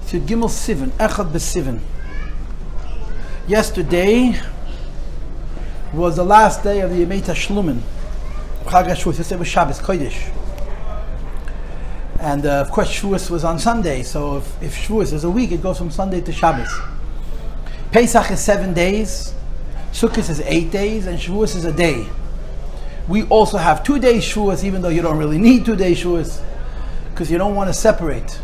to Gimel Sivan, Echad B'Sivan. Yesterday was the last day of the Achei Temimim. Chag HaShavuos, yesterday was Shabbos, Kodesh. And of course Shavuos was on Sunday, so if Shavuos is a week, it goes from Sunday to Shabbos. Pesach is 7 days, Sukkot is 8 days, and Shavuos is a day. We also have 2 days Shavuos, even though you don't really need 2 days Shavuos, because you don't want to separate.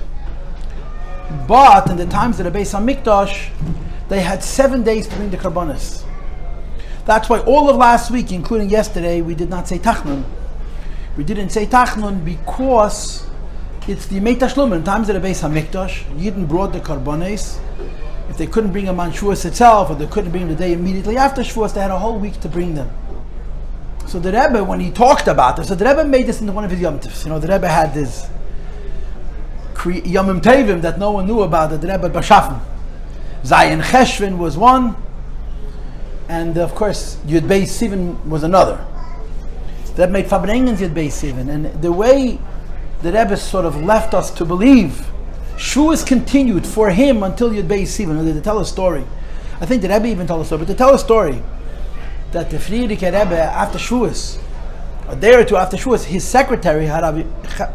But in the times of the Beis Hamikdash, they had 7 days to bring the karbanos. That's why all of last week, including yesterday, we did not say Tachnun. We didn't say Tachnun because it's the Achei Temimim. In times of the Beis Hamikdash, Yidden brought the karbanos. If they couldn't bring them on Shavuos itself, or they couldn't bring them the day immediately after Shavuos, they had a whole week to bring them. So the Rebbe, when he talked about this, so the Rebbe made this into one of his Yom Tovs. The Rebbe had this Yomim Tevim that no one knew about, the Rebbe Bashafen. Zayin Cheshvan was one, and of course Yud Beis Sivan was another. The Rebbe made Fabrengens Yud Beis Sivan, and the way the Rebbe sort of left us to believe, Shavuos continued for him until Yud Beis Sivan. To tell a story, I think the Rebbe even told a story, but to tell a story that the Friedrich Rebbe after Shavuos, a day or two after Shavuos, his secretary, Rabbi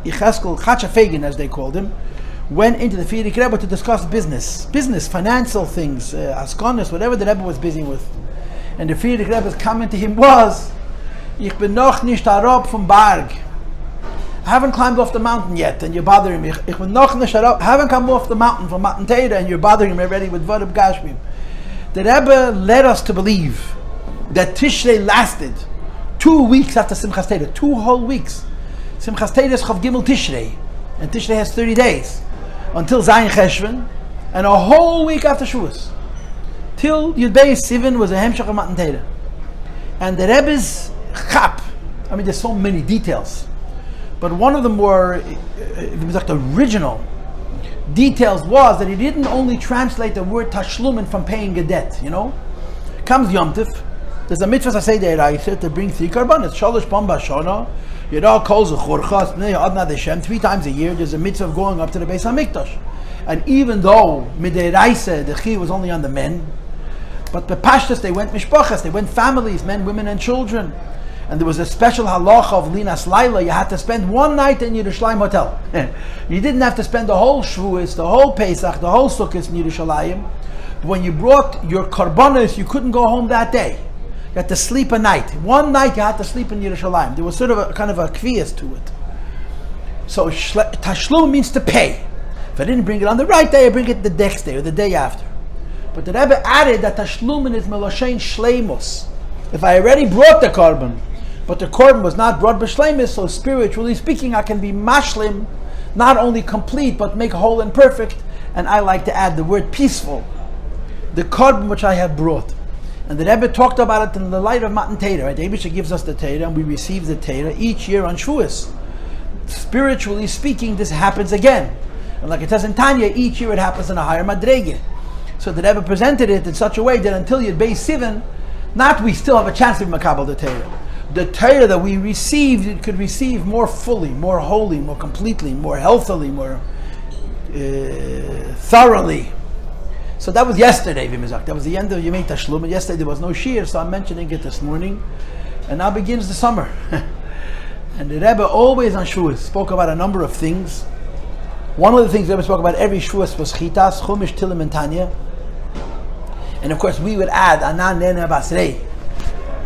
Yossi Paltiel, as they called him, went into the Friedrich Rebbe to discuss business, financial things, askonis, whatever the Rebbe was busy with. And the Friedrich Rebbe's comment to him was, "Ich bin noch nicht herab vom Berg. I haven't climbed off the mountain yet, and you're bothering me. Ich bin noch nicht herab. I haven't come off the mountain from Matan Torah, and you're bothering me already with Vodab Gashmim." The Rebbe led us to believe that Tishrei lasted 2 weeks after Simchas Torah, 2 whole weeks. Simchas Torah is Chav Gimel Tishrei, and Tishrei has 30 days until Zayin Cheshvan, and a whole week after Shavuos, till Yud Beis Sivan was a Hemshach of Matan Torah. And the Rebbe's chap, there's so many details, but one of the more, original details was that he didn't only translate the word Tashlumin from paying a debt. Comes Yom Tov, there's a mitzvah Asay De'Oraisa to bring 3 karbanos. Shalosh Pam Bashana, Yirah Kol Zechorchas, Bnei Adna Deshem. 3 times a year, there's a mitzvah of going up to the Beis Hamikdash. And even though Mideiraisa, the Chi was only on the men, but the Pashtas, they went mishpachas, they went families, men, women, and children. And there was a special halacha of Linas Laila. You had to spend 1 night in Yerushalayim hotel. You didn't have to spend the whole Shavuos, the whole Pesach, the whole Sukkot in Yerushalayim. When you brought your karbanos, you couldn't go home that day. You had to sleep a night. 1 night you had to sleep in Yerushalayim. There was sort of a kind of a kviyas to it. So tashlum means to pay. If I didn't bring it on the right day, I bring it the next day or the day after. But the Rebbe added that tashlumin is meloshein shleimus. If I already brought the korban, but the korban was not brought b'shleimus, so spiritually speaking, I can be mashlim, not only complete, but make whole and perfect. And I like to add the word peaceful. The korban which I have brought. And the Rebbe talked about it in the light of Matan Torah. The Rebbe gives us the Torah, and we receive the Torah each year on Shavuos. Spiritually speaking, this happens again. And like it says in Tanya, each year it happens in a higher madrege. So the Rebbe presented it in such a way that until Yud Beis Sivan, not we still have a chance to be makabel the Torah. The Torah that we received, it could receive more fully, more wholly, more completely, more healthily, more thoroughly. So that was yesterday, Vimizak. That was the end of Yemei Tashlum. And yesterday there was no shir, so I'm mentioning it this morning. And now begins the summer. And the Rebbe always on Shavuos spoke about a number of things. One of the things the Rebbe spoke about every Shavuos was Chitas, Chumash, Tilim, and Tanya. And of course we would add Anan Nene Basrei,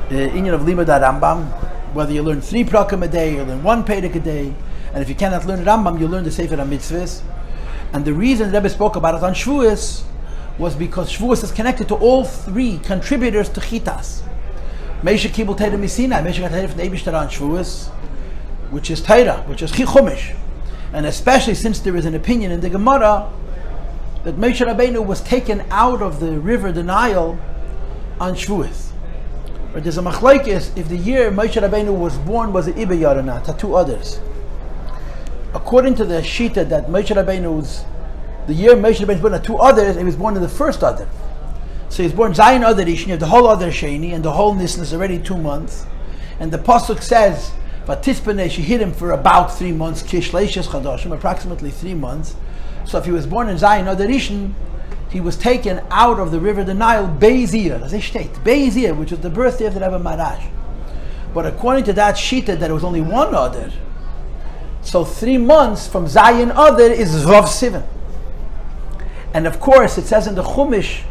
the Inyan of Limud Rambam. Whether you learn 3 prakim a day, you learn 1 Perek a day. And if you cannot learn Rambam, you learn the Sefer HaMitzvahs. And the reason the Rebbe spoke about it on Shavuos was because Shavuos is connected to all 3 contributors to Chitas. Meisha Kibul Teira Misinai, Meisha got Teira from the Eibishter on Shavuos, which is Teira, which is Chumash. And especially since there is an opinion in the Gemara that Moshe Rabbeinu was taken out of the river, the Nile, on Shavuos. But there's a machlokes if the year Moshe Rabbeinu was born was an Ibiyar or not, 2 others. According to the Shita that Moshe Rabbeinu's the year Moshe Rabbeinu was born at 2 others, he was born in the first Adar. So he's born Zayin Adar Rishon, you have the whole Adar Sheni, and the whole Nisan is already 2 months. And the Pasuk says, Vatispane, she hid him for about 3 months, Kishleishes Chadashim, approximately 3 months. So if he was born in Zion Adar Rishon, he was taken out of the river the Nile, Beis Rivka, which was the birthday of the Rebbe Marash. But according to that shita, that it was only one Adar, so 3 months from Zion Adar is Vav Sivan. And of course, it says in the Chumash,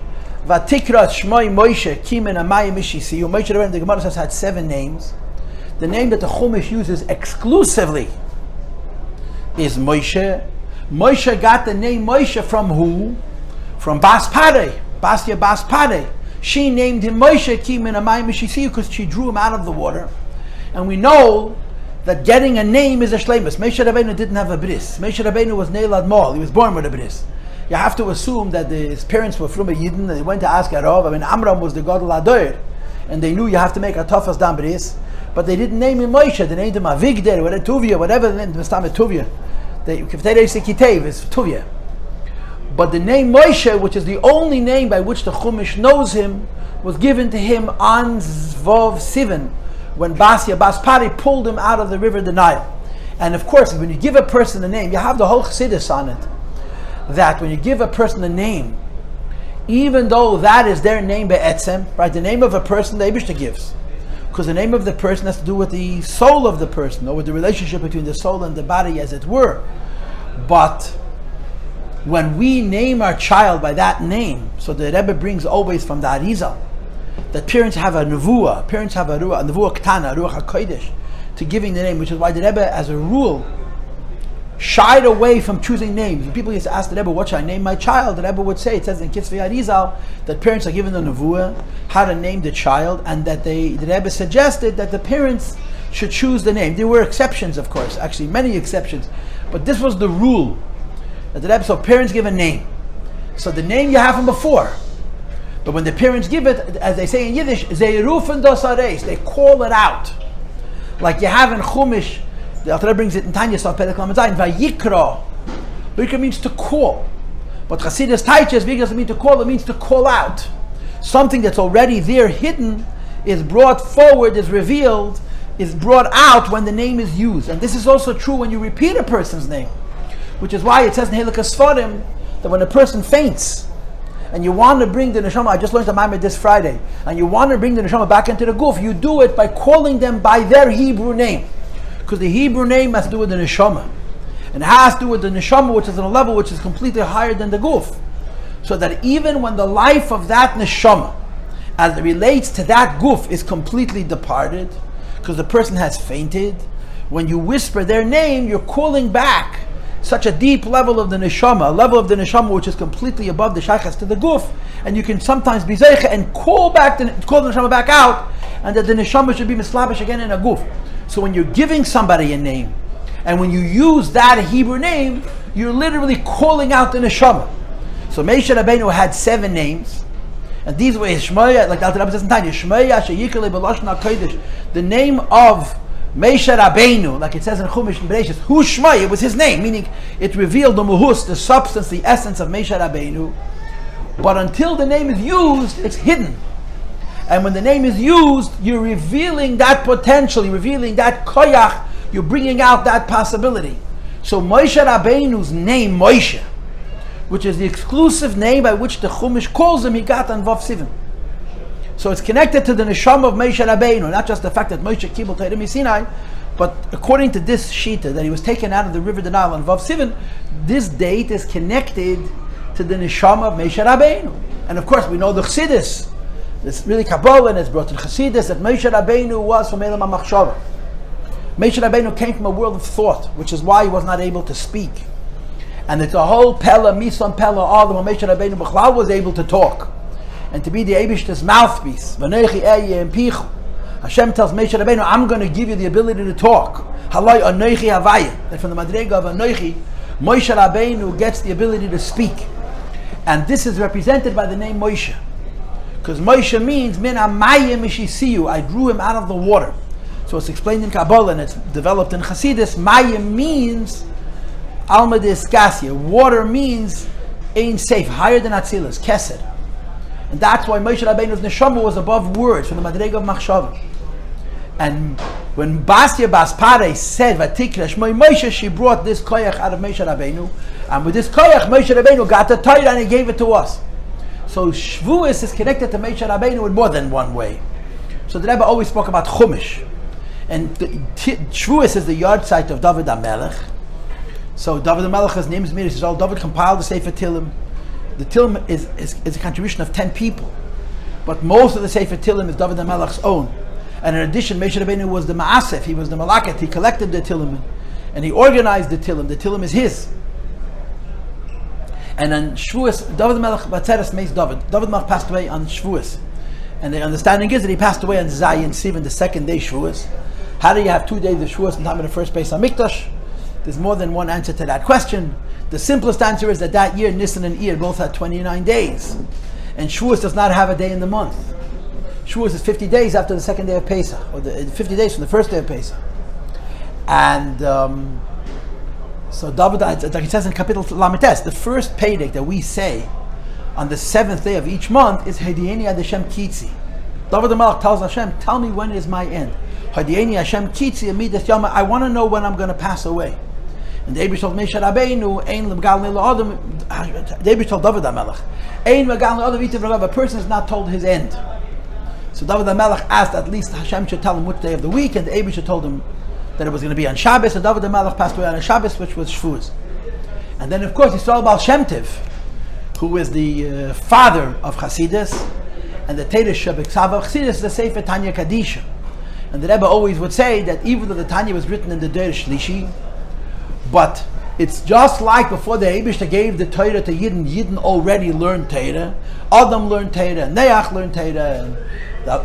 Vatikra Shmoi Moshe Kimen Amayim Mishisiyu. Moshe Rabbeinu, the Gemara says, had 7 names. The name that the Chumash uses exclusively is Moshe. Moshe got the name Moshe from who? From Bas Parei, Bas Parei. She named him Moshe Kimen Amayim Mishisiyu because she drew him out of the water. And we know that getting a name is a shleimus. Moshe Rabbeinu didn't have a bris. Moshe Rabbeinu was Neilad Mol. He was born with a bris. You have to assume that his parents were from a Yidden and they went to ask Arav. I mean, Amram was the Gadol Adoir, and they knew you have to make a Tafas Dam Bris, but they didn't name him Moshe. They named him Avigdor or Tuvia, whatever the name is. Tuvia. Kifterei Sekitev is Tuvia. But the name Moshe, which is the only name by which the Chumash knows him, was given to him on Zvov Sivan, when Bas Parei pulled him out of the river the Nile. And of course, when you give a person a name, you have the whole Chassidus on it, that when you give a person a name, even though that is their name be'etzem, right, the name of a person the Eibishter gives, because the name of the person has to do with the soul of the person, or with the relationship between the soul and the body, as it were. But when we name our child by that name, so the Rebbe brings always from the Arizal, that parents have a nevuah, nevuah ktana, ruach hakodesh, to giving the name, which is why the Rebbe, as a rule, shied away from choosing names. When people used to ask the Rebbe, what should I name my child? The Rebbe would say, it says in Kitzvei Arizal, that parents are given the nevuah, how to name the child, and that the Rebbe suggested that the parents should choose the name. There were exceptions, of course, actually many exceptions, but this was the rule. That the Rebbe, so parents give a name. So the name you have from before. But when the parents give it, as they say in Yiddish, Zeirufen dos areis, they call it out. Like you have in Chumash, the Alter Rebbe brings it in Tanya, so Perek Lamed Zayin, Vayikra. Vayikra means to call. But Chassidus teaches, Vayikra doesn't mean to call, it means to call out. Something that's already there, hidden, is brought forward, is revealed, is brought out when the name is used. And this is also true when you repeat a person's name. Which is why it says in Helikas Sfarim that when a person faints and you want to bring the neshama, I just learned the Maimed this Friday, and you want to bring the neshama back into the guf, you do it by calling them by their Hebrew name. Because the Hebrew name has to do with the neshama. And it has to do with the neshama, which is on a level which is completely higher than the guf. So that even when the life of that neshama, as it relates to that guf, is completely departed, because the person has fainted, when you whisper their name, you're calling back such a deep level of the neshama, a level of the neshama which is completely above the shaykhs to the guf, and you can sometimes be zeicha and call the neshama back out, and that the neshama should be mislabish again in a guf. So when you're giving somebody a name, and when you use that Hebrew name, you're literally calling out the neshama. So Moshe Rabbeinu had 7 names, and these were Shmaya, like the Alter Rebbe says in Tanya, Shmaya sheyikale b'lashon hakodesh, the name of Moshe Rabbeinu, like it says in Chumash and Bereshis, Hu Shmai, it was his name, meaning it revealed the muhus, the substance, the essence of Moshe Rabbeinu. But until the name is used, it's hidden. And when the name is used, you're revealing that potential, you're revealing that koyach, you're bringing out that possibility. So Moshe Rabbeinu's name, Moshe, which is the exclusive name by which the Chumash calls him, he got on Vav Sivan. So it's connected to the neshama of Moshe Rabbeinu, not just the fact that Moshe Kibul Torah Sinai, but according to this shita, that he was taken out of the river the Nile on Vav Sivan, this date is connected to the neshama of Moshe Rabbeinu. And of course, we know the Chassidus. It's really Kabbalah, and it's brought in Chassidus that Moshe Rabbeinu was from Elam HaMachshava. Moshe Rabbeinu came from a world of thought, which is why he was not able to speak. And it's a whole Pella, Misan Pella, Adam, Moshe Rabbeinu B'chlal was able to talk. And to be the Eibishter's mouthpiece. Hashem tells Moshe Rabbeinu, I'm going to give you the ability to talk. Halai anoichi havaya. That from the madrega of anoichi, Moshe Rabbeinu gets the ability to speak. And this is represented by the name Moshe. Because Moshe means, min amayim mishisiyu, I drew him out of the water. So it's explained in Kabbalah and it's developed in Chassidus. Mayim means alma de iskasia. Water means ein safe, higher than Atzilus, Kesed. And that's why Moshe Rabbeinu's neshama was above words, from the madrega of machshava. And when Bas Parei said, "Vatikra Shmoi Moshe," she brought this koyach out of Moshe Rabbeinu, And with this koyach, Moshe Rabbeinu got the Torah and he gave it to us. So Shavuos is connected to Moshe Rabbeinu in more than one way. So the Rebbe always spoke about Chumash. And Shavuos is the yard site of David HaMelech. So David HaMelech's name is Midas. David compiled the Sefer Tehillim. The Tehillim is a contribution of 10 people. But most of the Sefer Tehillim is David HaMelech's own. And in addition, Moshe Rabbeinu was the Ma'asef. He was the Malakat. He collected the Tehillim. And he organized the Tehillim. The Tehillim is his. And on Shavuos, David HaMelech Batzeres Meis David. David HaMelech passed away on Shavuos. And the understanding is that he passed away on Zayin Sivan, the second day Shavuos. How do you have 2 days of Shavuos in time of the first Beis Hamikdash? There's more than one answer to that question. The simplest answer is that year, Nisan and Iyar both had 29 days. And Shavuos does not have a day in the month. Shavuos is 50 days after the second day of Pesach, or 50 days from the first day of Pesach. And so David, like it says in Kapitel Lamites, the first payday that we say on the 7th day of each month is Hadieni Ad Hashem Kitzi. David HaMelech tells Hashem, tell me when is my end. Hadieni Hashem Kitzi Amidas Yama, I want to know when I'm going to pass away. And the Eibush told Moshe Rabbeinu, Ein L'Megal Ne'La'Adam, the Eibush told David HaMelech, Ein L'Megal Ne'La'Adam V'Itav Ragav, a person is not told his end. So David HaMelech asked at least Hashem should tell him which day of the week, and the Eibush told him that it was going to be on Shabbos, and David HaMelech passed away on a Shabbos, which was Shavuos. And then of course Yisrael Baal Shem Tov, who is the father of Chassidus, and the Teresh Shabbat of Chassidus is the Sefer Tanya Kadisha. And the Rebbe always would say that even though the Tanya was written in the Deresh Shlishi, but it's just like before the Eibishter gave the Torah to Yidden. Yidden already learned Torah. Adam learned Torah, Neach learned Torah, and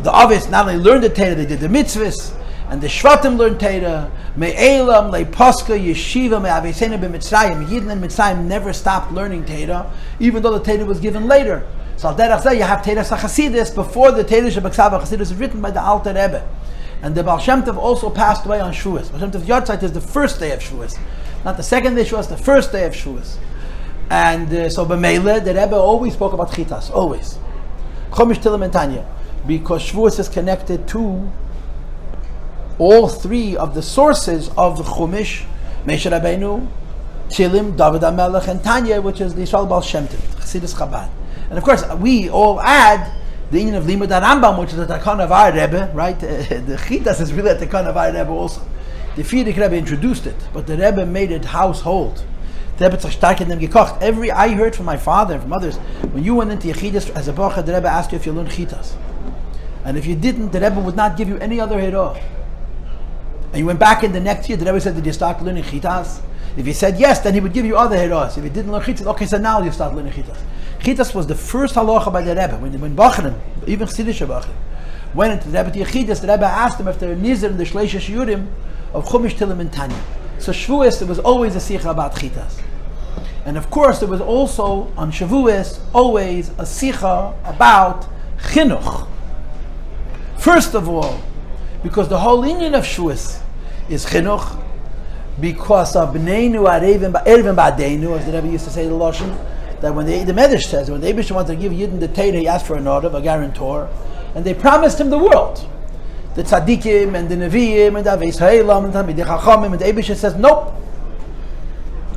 the Avis not only learned the Torah, they did the mitzvahs, and the Shvatim learned Torah. Me'elam, Le'Paska, Yeshiva, Me'aveseinu b'Mitzrayim. Yidden and Mitzrayim never stopped learning Torah, even though the Torah was given later. So al derech zeh, you have Torah Chassidus before the Torah Shabbat Chassidus is written by the Alter Rebbe. And the Baal Shem Tov also passed away on Shavuos. Baal Shem Tov's yard site is the first day of Shavuos. Not the second day of Shavuos, the first day of Shavuos. And so B'meile, the Rebbe always spoke about Chitas, always. Chumash, Tehillim, and Tanya. Because Shavuos is connected to all three of the sources of the Chumash, Moshe Rabbeinu, Tehillim, David HaMelech, and Tanya, which is the Yisrael Baal Shem Tov, Chassidus Chabad. And of course, we all add the union of Limud HaRambam, which is the Takon of our Rebbe, right? The Chitas is really a Takon of our Rebbe also. The Frierdiker Rebbe introduced it, but the Rebbe made it household. The Rebbe tzach in them gekocht. I heard from my father and from others, when you went into Yechidus as a Baruch, the Rebbe asked you if you learned Chitas. And if you didn't, the Rebbe would not give you any other Hira. And you went back in the next year, the Rebbe said, did you start learning Chitas? If you said yes, then he would give you other Hiras. If you didn't learn Chitas, okay, so now you start learning Chitas. Chitas was the first halacha by the Rebbe. When Bachrim, even Chassidische Bachrim, went into the Rebbe to Yechidus, the Rebbe asked him if there were Nizar in the Shleisha Shiurim of Chumash, Tehillim, and Tanya. So Shavuos, there was always a Sikha about Chitas. And of course, there was also on Shavuos always a Sikha about Chinuch. First of all, because the whole union of Shavuos is Chinuch, because of B'neinu Erevim Ba'deinu, as the Rebbe used to say the Lashon, that when the Medrash says, when the Eibishter wanted to give Yidden the Torah, he asked for an order, a guarantor, and they promised him the world. The Tzadikim and the Nevi'im and the Beis Rivka and the Talmidei Chachamim, and the Eibishter says, nope,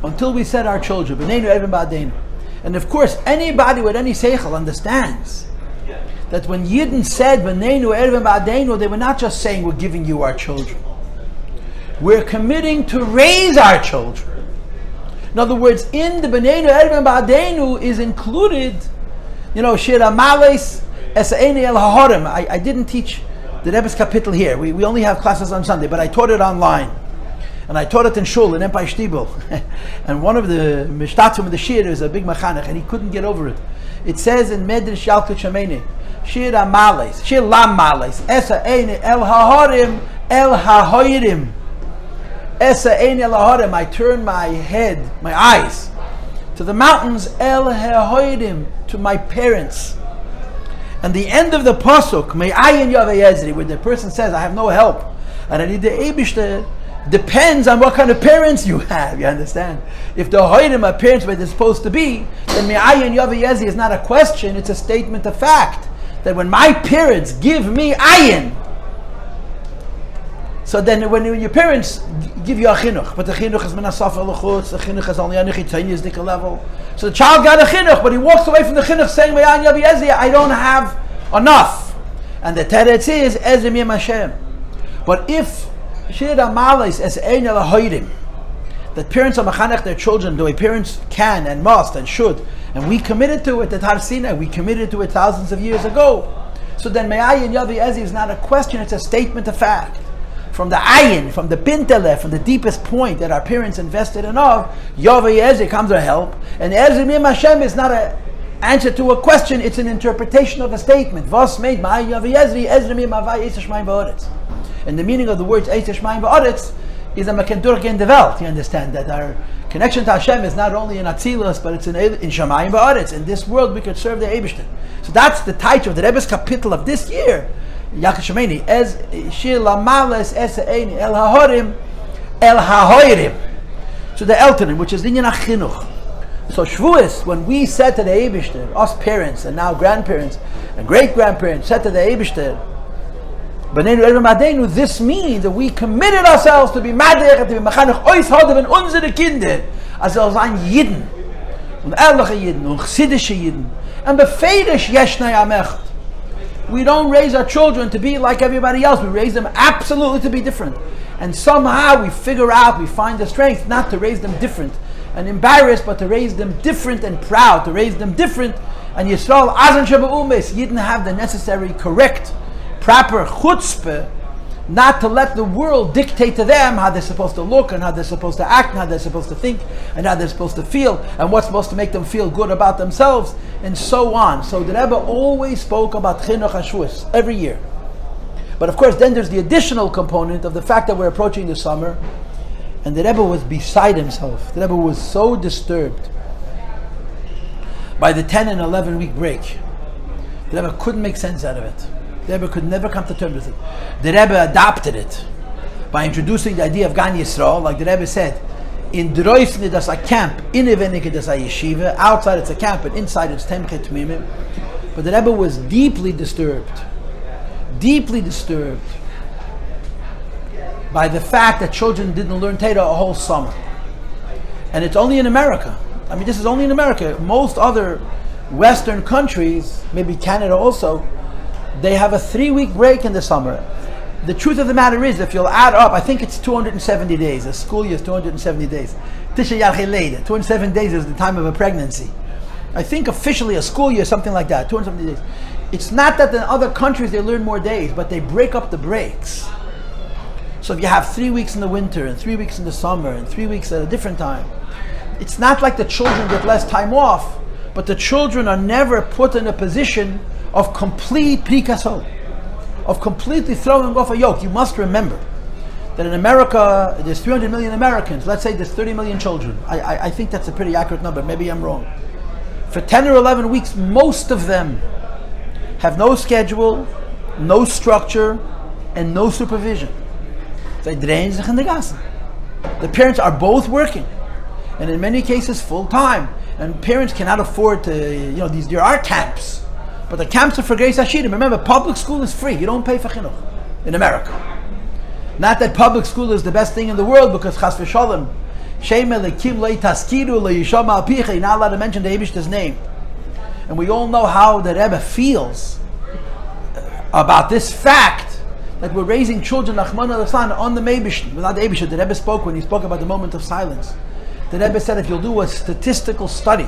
until we set our children, B'neinu Erevim Ba'deinu. And of course, anybody with any seichel understands that when Yidden said, B'neinu Erevim Ba'deinu, they were not just saying, we're giving you our children. We're committing to raise our children. In other words, in the B'neinu Erevim Ba'deinu is included, Shir HaMales Esa'eni El HaHorem. I didn't teach the Rebbe's Kapitel here. We only have classes on Sunday, but I taught it online. And I taught it in Shul, in Empire Shtibel. And one of the Mishtatzim of the Shir is a big Machanech, and he couldn't get over it. It says in Medrash Yalkut Shemene, Shir HaMales, Shir LaMales Esa'eni El HaHorem El HaHoirim. I turn my head, my eyes, to the mountains, El Hahoidim, to my parents. And the end of the pasuk, Me'ayin Yavayezri, where the person says, I have no help, and I need the Eibishter, depends on what kind of parents you have, you understand? If the Hoidim are parents where they're supposed to be, then Me'ayin Yavayezri is not a question, it's a statement of fact. That when my parents give me ayin, So then when your parents give you a chinuch, but the chinuch is menasaf l'chutz, the chinuch is only a nechitzayin dika level. So the child got a chinuch, but he walks away from the chinuch saying, I don't have enough. And the teretz is, Ezrim Yem Hashem. But if Shir Amalis es ein el ha'irim, that parents are machanech their children the way parents can and must and should, and we committed to it at Har Sinai, we committed to it thousands of years ago. So then Me'ayin Yavi Ezi is not a question, it's a statement of fact. From the ayin, from the pintele, from the deepest point that our parents invested in of, Yavi Ezi comes our help, and Ezrim Yem Hashem is not an answer to a question, it's an interpretation of a statement. Vos made Ma'ayin Yavi Ezi, Ezrim Yem Havai Eis Shemaim V'Oretz. And the meaning of the words Eis Shemaim V'Oretz is a Mekendurk in the Welt. You understand that our connection to Hashem is not only in Atzilus, but it's in Shemayim V'Oretz. In this world, we could serve the Eibishter. So that's the title of the Rebbe's capital of this year. Yaakov Shemeni, Ez Shir Lamales Es Ein El HaHorim El HaHoirim. So the Eltonim, which is Inyan HaChinuch. So Shavuos, when we said to the Eibishter, us parents and now grandparents and great-grandparents said to the Eibishter, this means that we committed ourselves to be madech, to be machanech ois hodem and unsere Kinder, as soll sein Yidden, und ehrliche Yidden, und chassidische Yidden, and befeidish yeshnei amecht. We don't raise our children to be like everybody else. We raise them absolutely to be different. And somehow we figure out, we find the strength not to raise them different and embarrassed, but to raise them different and proud, to raise them different. And Yisrael, azan sheba umes, Yidden have the necessary, correct, proper chutzpah, not to let the world dictate to them how they're supposed to look and how they're supposed to act and how they're supposed to think and how they're supposed to feel and what's supposed to make them feel good about themselves and so on. So the Rebbe always spoke about chinuch HaShavuos every year. But of course then there's the additional component of the fact that we're approaching the summer, and the Rebbe was beside himself. The Rebbe was so disturbed by the 10 and 11 week break. The Rebbe couldn't make sense out of it. The Rebbe could never come to terms with it. The Rebbe adopted it by introducing the idea of Gan Yisrael, like the Rebbe said, in Droisne das a camp, in Evenike das a yeshiva, outside it's a camp, but inside it's Achei Temimim. But the Rebbe was deeply disturbed by the fact that children didn't learn Torah a whole summer. And it's only in America. I mean, this is only in America. Most other Western countries, maybe Canada also, they have a 3-week break in the summer. The truth of the matter is, if you'll add up, I think it's 270 days. A school year is 270 days. 207 days is the time of a pregnancy. I think officially a school year is something like that, 270 days. It's not that in other countries they learn more days, but they break up the breaks. So if you have 3 weeks in the winter and 3 weeks in the summer and 3 weeks at a different time, it's not like the children get less time off, but the children are never put in a position of complete prikasol, of completely throwing off a yoke. You must remember that in America, there's 300 million Americans. Let's say there's 30 million children. I think that's a pretty accurate number. Maybe I'm wrong. For 10 or 11 weeks, most of them have no schedule, no structure, and no supervision. The parents are both working, and in many cases full time. And parents cannot afford to, there are camps. But the camps are for Geis Hashirim. Remember, public school is free. You don't pay for chinuch in America. Not that public school is the best thing in the world, because chas v'sholem, Shem elikim lo yitaskiru lo yisham al picha, you're not allowed to mention the Eibishter's name. And we all know how the Rebbe feels about this fact that we're raising children Nachman al-Aslan on the Eibishter. Without the Eibishter, the Rebbe spoke when he spoke about the moment of silence. The Rebbe said if you'll do a statistical study,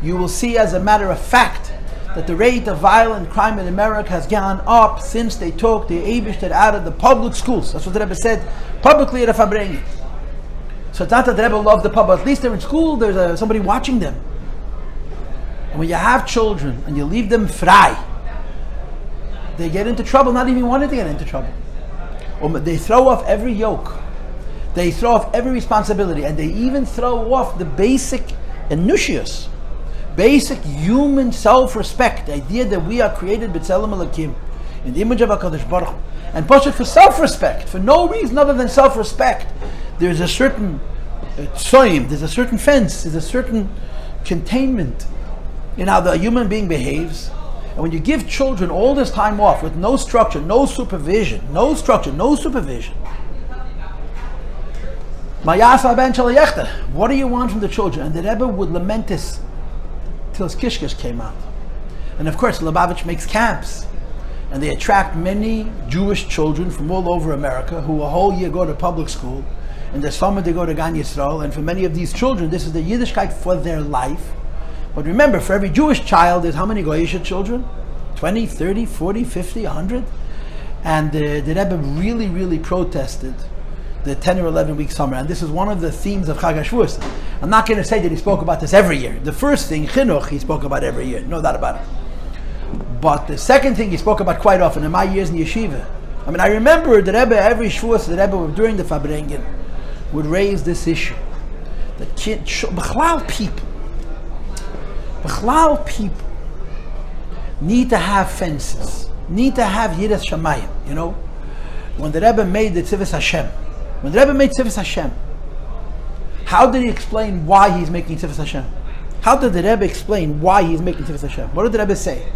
you will see as a matter of fact that the rate of violent crime in America has gone up since they took the Eibishter out of the public schools. That's what the Rebbe said publicly at a Fabrengi. So it's not that the Rebbe loved the public. At least they're in school, there's somebody watching them. And when you have children and you leave them frei, they get into trouble, not even wanting to get into trouble. They throw off every yoke. They throw off every responsibility. And they even throw off the basic enuncius, basic human self-respect, the idea that we are created b'tzelem Elokim, in the image of HaKadosh Baruch Hu. And push it for self-respect, for no reason other than self-respect. There's a certain tsoim, there's a certain fence, there's a certain containment in how the human being behaves. And when you give children all this time off with no structure, no supervision, What do you want from the children? And the Rebbe would lament this till his kishkish came out. And of course, Lubavitch makes camps. And they attract many Jewish children from all over America who a whole year go to public school. In the summer they go to Gan Yisrael. And for many of these children, this is the Yiddishkeit for their life. But remember, for every Jewish child, there's how many Goyish children? 20, 30, 40, 50, 100? And the Rebbe really, really protested the 10 or 11 week summer. And this is one of the themes of Chag HaShavuos. I'm not going to say that he spoke about this every year. The first thing, Chinuch, he spoke about every year. No doubt about it. But the second thing he spoke about quite often in my years in yeshiva. I mean, I remember the Rebbe, every Shavuos, the Rebbe, during the Fabrengen, would raise this issue. That Bechlal people need to have fences, need to have Yiras Shamayim, you know? When the Rebbe made the Tzivos Hashem, how did he explain why he's making Tzivos Hashem? How did the Rebbe explain why he's making Tzivos Hashem? What did the Rebbe say?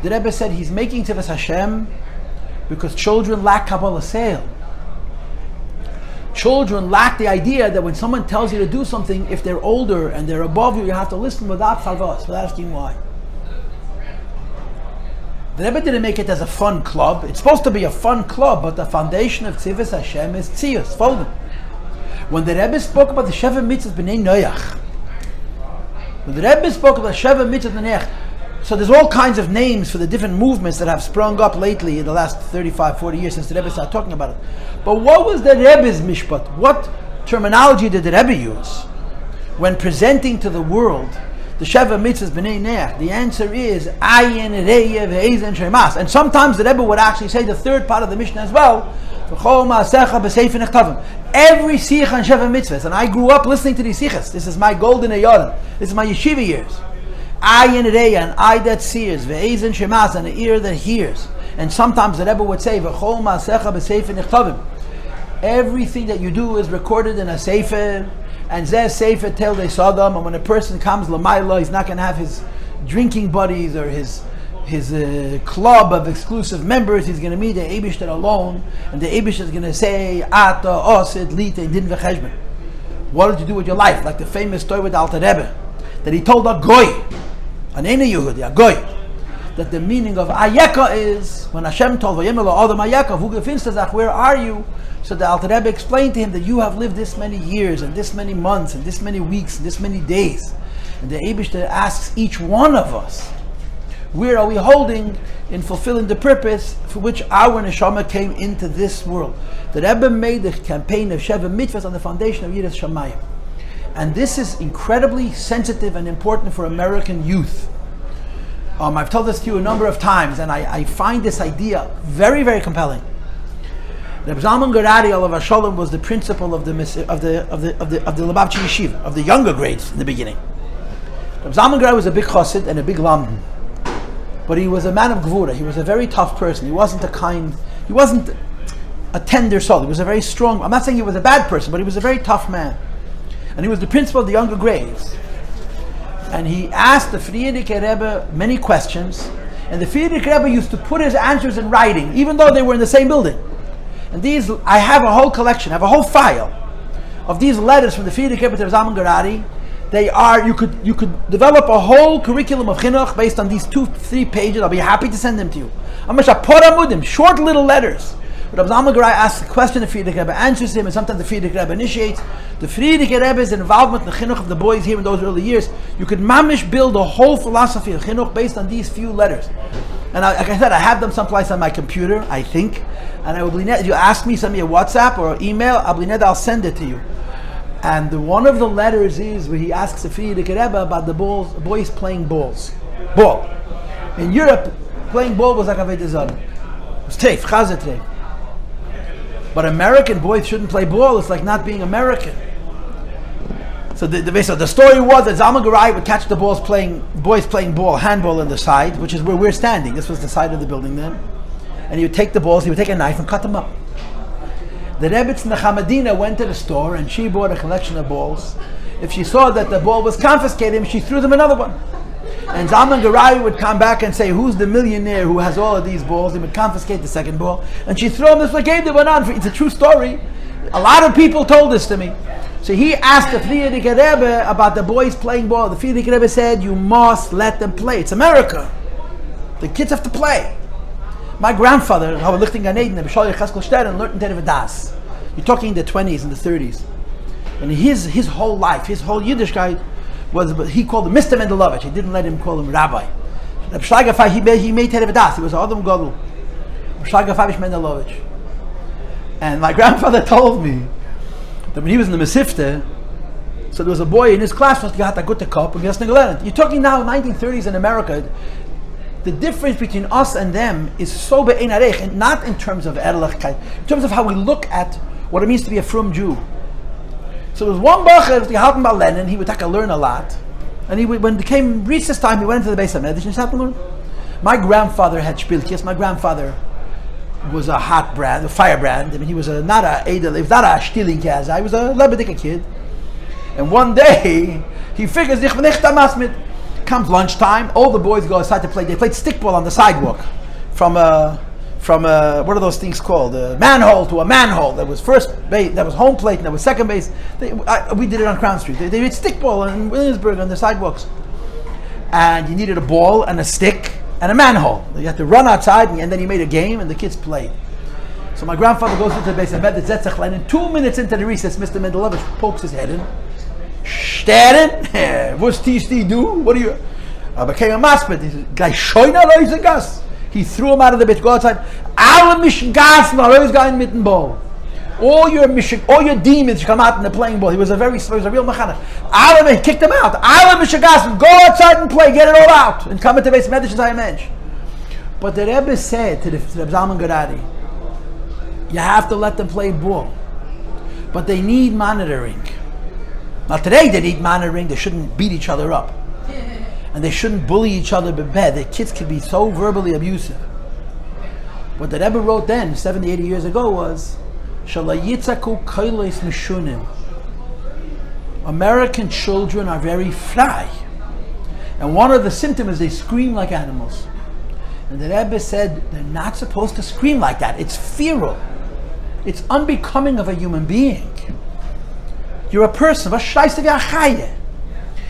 The Rebbe said he's making Tzivos Hashem because children lack Kabbalah Seil. Children lack the idea that when someone tells you to do something, if they're older and they're above you, you have to listen without Shavuos, without asking why. The Rebbe didn't make it as a fun club. It's supposed to be a fun club, but the foundation of Tzivos Hashem is Tzius, folding. When the Rebbe spoke about the Sheva Mitzvahs B'nei Noach, so there's all kinds of names for the different movements that have sprung up lately in the last 35, 40 years since the Rebbe started talking about it. But what was the Rebbe's mishpat? What terminology did the Rebbe use when presenting to the world the Sheva Mitzvahs B'nei Noach? The answer is Ayin, Reyev, Ezen, Shemas. And sometimes the Rebbe would actually say the third part of the Mishnah as well. Every sikh on Sheva Mitzvahs, and I grew up listening to these sikhs. This is my golden ayorim. This is my yeshiva years. Ayin Reya, an eye that sees, ve'ezen shemas, and an ear that hears. And sometimes the Rebbe would say, V'chol ma'asecha b'sefer nichtavim. Everything that you do is recorded in a sefer, and zeh sefer tel de sodom. And when a person comes l'mayla, he's not going to have his drinking buddies or his club of exclusive members. He's going to meet the Eibishter alone, and the Eibishter is going to say, Ata, Osid, Lita, Din v'cheshben. What did you do with your life? Like the famous story with Alter Rebbe, that he told a goy, an Eina Yehudi, a goy, that the meaning of Ayeka is, when Hashem told Vayimel Adam Ayeka, Hu gefinstazach, where are you? So the Alter Rebbe explained to him that you have lived this many years, and this many months, and this many weeks, and this many days. And the Eibishter asks each one of us, where are we holding in fulfilling the purpose for which our neshama came into this world? The Rebbe made the campaign of Sheva Mitzvahs on the foundation of Yiras Shamayim. And this is incredibly sensitive and important for American youth. I've told this to you a number of times, and I find this idea very, very compelling. Reb Zalman Gerari Alav Shalom was the principal of the Lubavitch Yeshiva, of the younger grades in the beginning. Reb Zalman Gerari was a big chassid and a big lamdan. But he was a man of gvura. He was a very tough person. He wasn't a tender soul. He was a very strong, I'm not saying he was a bad person, but he was a very tough man. And he was the principal of the younger grades. And he asked the Frierdiker Rebbe many questions, and the Frierdiker Rebbe used to put his answers in writing, even though they were in the same building. And these, I have a whole collection, I have a whole file of these letters from the Frierdiker Rebbe to Zalman Gerari. They are, you could develop a whole curriculum of chinuch based on these 2-3 pages. I'll be happy to send them to you. Short little letters. Rabbi Zalman Gerari asks a question, the Frierdiker Rebbe answers him, and sometimes the Frierdiker Rebbe initiates. The Frierdiker Rebbe's involvement in the chinuch of the boys here in those early years, you could mamish build a whole philosophy of chinuch based on these few letters. And like I said, I have them someplace on my computer, I think. And I will if you ask me, send me a WhatsApp or email, I'll send it to you. And one of the letters is where he asks the Frierdiker Rebbe about the boys playing ball. In Europe, playing ball was like a Vedazan. It was treif, chazer treif. But American boys shouldn't play ball. It's like not being American. So the story was that Zalman Gerari would catch the boys playing ball, handball on the side, which is where we're standing. This was the side of the building then. And he would take the balls, he would take a knife and cut them up. The Rebbetzin Nechamadina went to the store and she bought a collection of balls. If she saw that the ball was confiscated, she threw them another one. And Zalman Gerari would come back and say, who's the millionaire who has all of these balls? He would confiscate the second ball. And she threw them, this like gave the one on. It's a true story. A lot of people told this to me. So he asked the Frierdiker Rebbe about the boys playing ball. The Frierdiker Rebbe said, you must let them play. It's America. The kids have to play. My grandfather, learned in lyhadus. You're talking in the 20s and the 30s. And his whole life, his whole Yiddishkeit was, he called him Mr. Mendelovich. He didn't let him call him Rabbi. He made lyhadus. He was Adam Gadol. Mendelovich. And my grandfather told me that when he was in the Mesifte, so there was a boy in his class who got a good cup and got learned. You're talking now 1930s in America. The difference between us and them is so be'ein arech, and not in terms of erlichkeit, in terms of how we look at what it means to be a frum Jew. So there was one bacher, gehalten by Lenin, he would take a learn a lot, and when it came recess time, he went into the Beis Rivka and he started to learn. My grandfather had spilkis. My grandfather was a hot brand, a firebrand. I mean, he was not a stealing kaz. He was a lebedika kid. And one day he figures, comes lunchtime, all the boys go outside to play. They played stickball on the sidewalk, from what are those things called? A manhole to a manhole. There was first base, there was home plate, and there was second base. We did it on Crown Street. They did stickball in Williamsburg on the sidewalks. And you needed a ball and a stick and a manhole. You had to run outside, and then you made a game, and the kids played. So my grandfather goes into the base of bed, and in 2 minutes into the recess, Mr. Mendelovich pokes his head in. Sterin, what's TST do? What do you? I became a maspid. He said, "Guy, shoyna loise gas." He threw him out of the bit. Go outside. Alle mischen gas na loise guy mitten ball. All your demons come out in the playing ball. He was a real mechanic. Alle kicked him out. Alle mischen gas. Go outside and play. Get it all out and come into base medicine as I mentioned. But the Rebbe said to the Zalman Garadi, you have to let them play ball, but they need monitoring. Now today they need monitoring. They shouldn't beat each other up. And they shouldn't bully each other in bed. The kids can be so verbally abusive. What the Rebbe wrote then, 70, 80 years ago, was Shalayitzaku kailos mishunim. American children are very fly. And one of the symptoms is they scream like animals. And the Rebbe said they're not supposed to scream like that. It's feral. It's unbecoming of a human being. You're a person.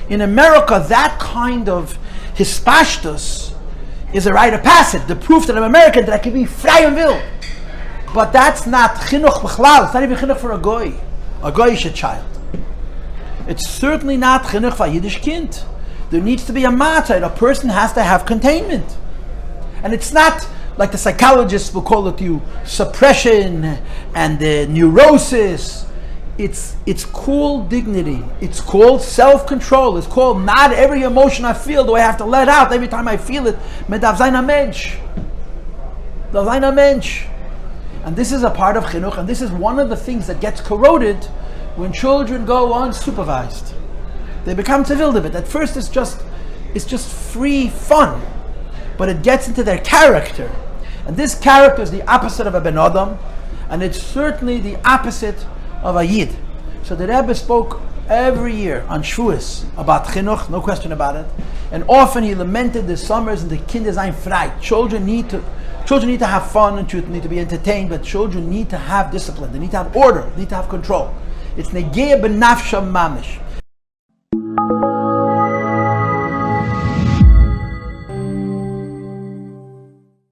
In America, that kind of hispashtus is a rite of passage. The proof that I'm American, that I can be frei and will. But that's not chinuch b'chlal. It's not even chinuch for a goyish child. It's certainly not chinuch for a Yiddish kind. There needs to be a matzah. A person has to have containment. And it's not like the psychologists will call it suppression and neurosis. It's called dignity. It's called self-control. It's called not every emotion I feel do I have to let out every time I feel it. Medav zayin mensch. And this is a part of chinuch, and this is one of the things that gets corroded when children go unsupervised. They become tzivildevit. At first it's just free fun, but it gets into their character. And this character is the opposite of a ben adam, and it's certainly the opposite of a Yid. So the Rebbe spoke every year on Shavuos about chinuch, no question about it. And often he lamented the summers and the kinder sein frei. Children need to have fun and children need to be entertained, but children need to have discipline. They need to have order. They need to have control. It's negea benafsham mamish.